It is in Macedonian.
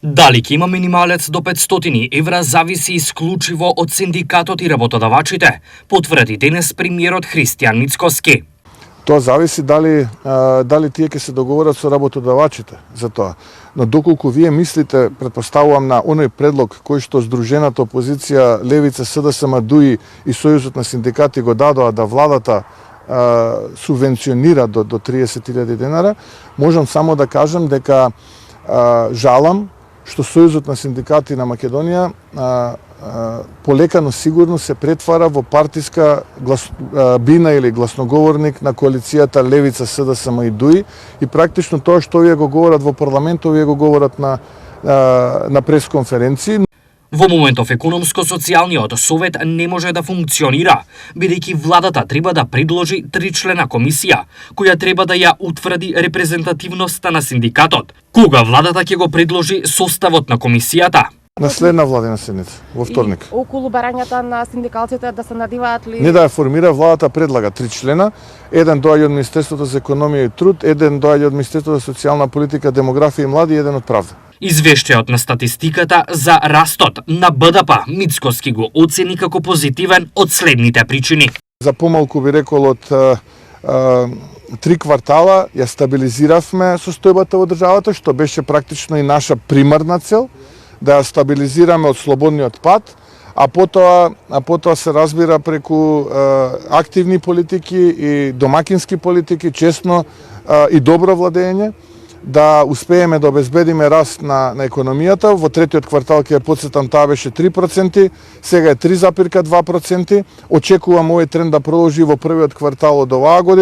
Дали ќе има минималец до 500 евра зависи исклучиво од синдикатот и работодавачите, потврди денес премиерот Христијан Мицкоски. Тоа зависи дали тие ќе се договорат со работодавачите за тоа. Но доколку вие мислите, претпоставувам на оној предлог кој што Сдружената опозиција Левица, СДСМ, ДУИ и Сојузот на синдикати го дадоа да владата субвенционира до 30.000 денара, можам само да кажам дека жалам што Сојузот на синдикати на Македонија полека но сигурно се претвара во партиска бина или гласноговорник на коалицијата Левица, СДСМ и ДУИ и практично тоа што овие го говорат во парламентот, овие го говорат на пресконференции. Во моментов економско-социјалниот совет не може да функционира, бидејќи владата треба да предложи 3-члена комисија, која треба да ја утврди репрезентативноста на синдикатот. Кога владата ќе го предложи составот на комисијата? На следна владина седница, во вторник. И околу барањата на синдикалците да се надиваат ли? Не да ја формира, владата предлага 3 члена. Еден доаѓа од Министерството за економија и труд, еден доаѓа од Министерството за социјална политика, демографија и млади, еден од правда. Извештајот на статистиката за растот на БДП Мицкоски го оцени како позитивен од следните причини. За помалку би рекол од 3 квартала ја стабилизиравме состојбата во државата, што беше практично и наша примарна цел, да ја стабилизираме од слободниот пат, а потоа се разбира преку активни политики и домакински политики, честно и добро владење, да успееме да обезбедиме раст на економијата. Во третиот квартал ќе потсетам, таа беше 3%, сега е 3,2%. Очекувам овој тренд да продолжи во првиот квартал од оваа година.